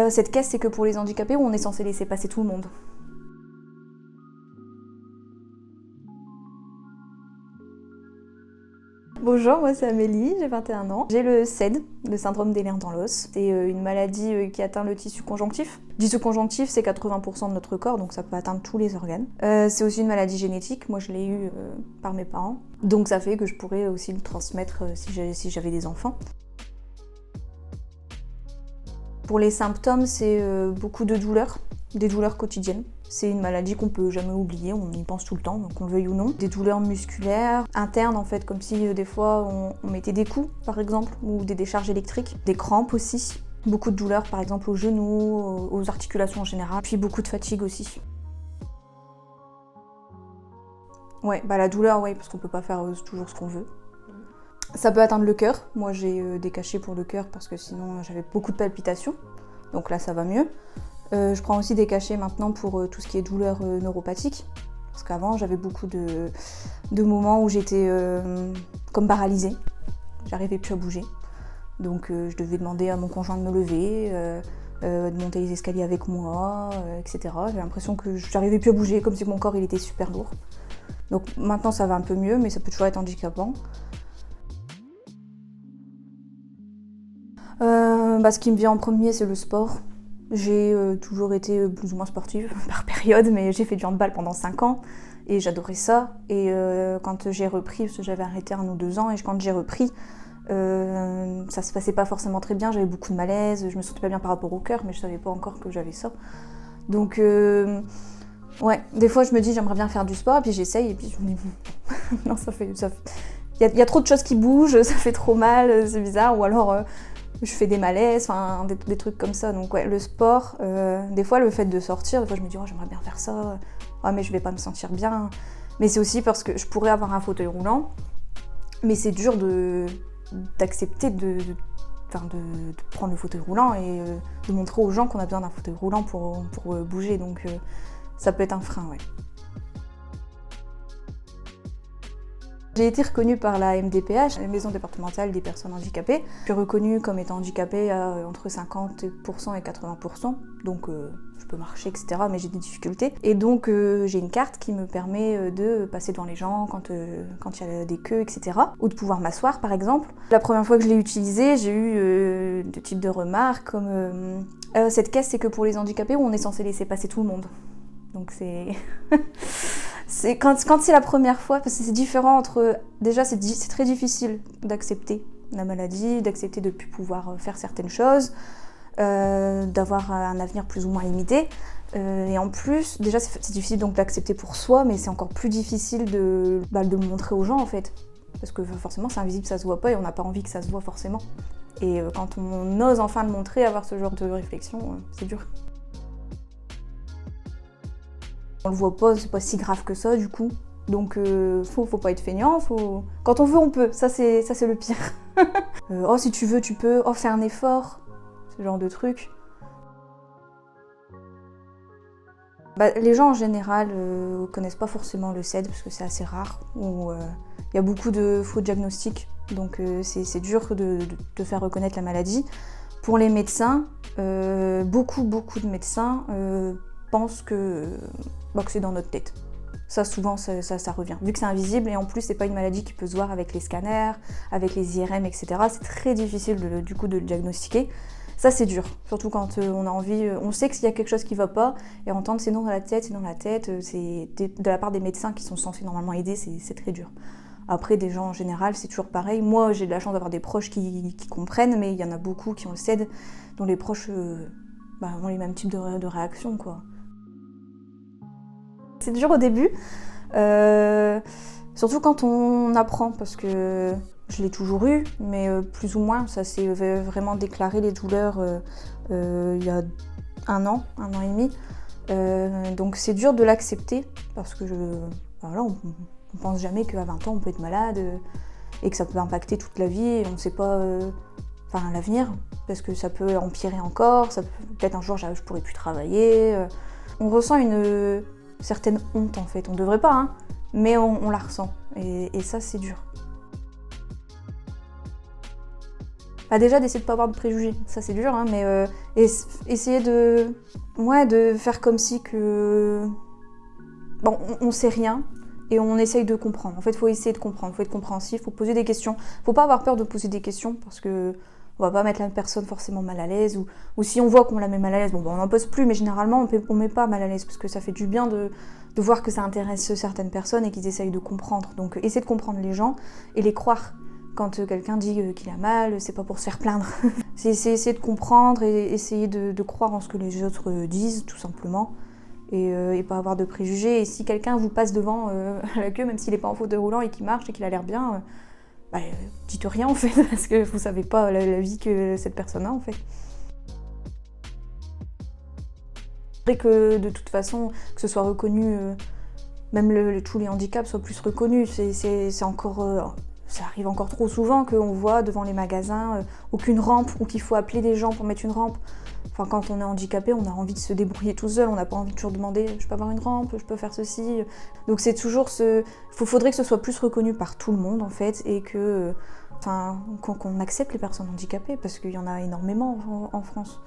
Cette caisse, c'est que pour les handicapés ou on est censé laisser passer tout le monde? Bonjour, moi c'est Amélie, j'ai 21 ans. J'ai le SAID, le syndrome des nerfs dans l'os. C'est une maladie qui atteint le tissu conjonctif. Le tissu conjonctif, c'est 80% de notre corps, donc ça peut atteindre tous les organes. C'est aussi une maladie génétique, moi je l'ai eue par mes parents. Donc ça fait que je pourrais aussi le transmettre si j'avais des enfants. Pour les symptômes, c'est beaucoup de douleurs, des douleurs quotidiennes. C'est une maladie qu'on peut jamais oublier, on y pense tout le temps, qu'on le veuille ou non. Des douleurs musculaires, internes en fait, comme si des fois on mettait des coups par exemple, ou des décharges électriques. Des crampes aussi. Beaucoup de douleurs par exemple aux genoux, aux articulations en général. Puis beaucoup de fatigue aussi. Ouais, la douleur, ouais, parce qu'on peut pas faire toujours ce qu'on veut. Ça peut atteindre le cœur. Moi j'ai des cachets pour le cœur parce que sinon j'avais beaucoup de palpitations. Donc là ça va mieux. Je prends aussi des cachets maintenant pour tout ce qui est douleurs neuropathiques. Parce qu'avant j'avais beaucoup de moments où j'étais comme paralysée. J'arrivais plus à bouger. Donc je devais demander à mon conjoint de me lever, de monter les escaliers avec moi, etc. J'avais l'impression que j'arrivais plus à bouger, comme si mon corps il était super lourd. Donc maintenant ça va un peu mieux, mais ça peut toujours être handicapant. Ce qui me vient en premier, c'est le sport. J'ai toujours été plus ou moins sportive par période, mais j'ai fait du handball pendant 5 ans et j'adorais ça. Et quand j'ai repris, parce que j'avais arrêté 1 ou 2 ans, et quand j'ai repris, ça se passait pas forcément très bien, j'avais beaucoup de malaise, je me sentais pas bien par rapport au cœur, mais je savais pas encore que j'avais ça. Donc ouais, des fois je me dis j'aimerais bien faire du sport, et puis j'essaye, et puis je me dis non, il y a trop de choses qui bougent, ça fait trop mal, c'est bizarre, ou alors je fais des malaises, enfin des trucs comme ça. Donc ouais, le sport, des fois le fait de sortir, des fois je me dis oh, j'aimerais bien faire ça, oh, mais je vais pas me sentir bien. Mais c'est aussi parce que je pourrais avoir un fauteuil roulant, mais c'est dur d'accepter de prendre le fauteuil roulant et de montrer aux gens qu'on a besoin d'un fauteuil roulant pour bouger. Donc ça peut être un frein, ouais. J'ai été reconnue par la MDPH, la Maison départementale des personnes handicapées. Je suis reconnue comme étant handicapée à entre 50% et 80%, donc je peux marcher, etc., mais j'ai des difficultés. Et donc j'ai une carte qui me permet de passer devant les gens quand il y a des queues, etc., ou de pouvoir m'asseoir, par exemple. La première fois que je l'ai utilisée, j'ai eu de types de remarques comme cette caisse, c'est que pour les handicapés ou on est censé laisser passer tout le monde. Donc c'est... quand c'est la première fois, parce que c'est différent entre... Déjà, c'est très difficile d'accepter la maladie, d'accepter de ne plus pouvoir faire certaines choses, d'avoir un avenir plus ou moins limité. Et en plus, déjà, c'est difficile donc d'accepter pour soi, mais c'est encore plus difficile de le montrer aux gens, en fait. Parce que forcément, c'est invisible, ça se voit pas, et on n'a pas envie que ça se voit forcément. Et quand on ose enfin le montrer, avoir ce genre de réflexion, c'est dur. On le voit pas, c'est pas si grave que ça du coup. Donc faut pas être feignant, quand on veut on peut, ça c'est le pire. Oh si tu veux tu peux, oh fais un effort, ce genre de truc. Les gens en général connaissent pas forcément le SAID parce que c'est assez rare, ou y a beaucoup de faux diagnostics, donc c'est dur de faire reconnaître la maladie. Pour les médecins, beaucoup de médecins pensent que c'est dans notre tête. Ça, souvent, ça revient. Vu que c'est invisible, et en plus, c'est pas une maladie qui peut se voir avec les scanners, avec les IRM, etc. C'est très difficile, du coup, de le diagnostiquer. Ça, c'est dur. Surtout quand on a envie... on sait qu'il y a quelque chose qui va pas, et entendre c'est dans la tête, c'est dans la tête, c'est de la part des médecins qui sont censés normalement aider, c'est très dur. Après, des gens en général, c'est toujours pareil. Moi, j'ai de la chance d'avoir des proches qui comprennent, mais il y en a beaucoup qui ont le SAID, dont les proches ont les mêmes types de réactions, quoi. C'est dur au début, surtout quand on apprend, parce que je l'ai toujours eu, mais plus ou moins, ça s'est vraiment déclaré les douleurs il y a 1 an et demi. Donc c'est dur de l'accepter, parce que on pense jamais qu'à 20 ans on peut être malade et que ça peut impacter toute la vie et on ne sait pas l'avenir, parce que ça peut empirer encore, peut-être un jour je pourrai plus travailler. On ressent une certaine honte en fait, on devrait pas, hein, mais on la ressent et ça c'est dur. déjà d'essayer de pas avoir de préjugés, ça c'est dur, hein, mais essayer de faire comme si que... Bon, on sait rien, et on essaye de comprendre. En fait, il faut essayer de comprendre, il faut être compréhensif, il faut poser des questions. Il faut pas avoir peur de poser des questions, parce que on va pas mettre la personne forcément mal à l'aise, ou si on voit qu'on la met mal à l'aise, bon, on n'en pose plus, mais généralement on met pas mal à l'aise, parce que ça fait du bien de voir que ça intéresse certaines personnes et qu'ils essayent de comprendre. Donc essayer de comprendre les gens et les croire. Quand quelqu'un dit qu'il a mal, c'est pas pour se faire plaindre. C'est essayer de comprendre et essayer de croire en ce que les autres disent, tout simplement. Et pas avoir de préjugés. Et si quelqu'un vous passe devant à la queue, même s'il n'est pas en fauteuil roulant et qu'il marche et qu'il a l'air bien, dites rien en fait, parce que vous savez pas la vie que cette personne a en fait. C'est vrai que de toute façon, que ce soit reconnu, même tous les handicaps soient plus reconnus, c'est encore... ça arrive encore trop souvent qu'on voit devant les magasins aucune rampe ou qu'il faut appeler des gens pour mettre une rampe. Enfin, quand on est handicapé, on a envie de se débrouiller tout seul, on n'a pas envie de toujours demander « je peux avoir une rampe, je peux faire ceci ». Donc c'est toujours faudrait que ce soit plus reconnu par tout le monde en fait et qu'on accepte les personnes handicapées parce qu'il y en a énormément en France.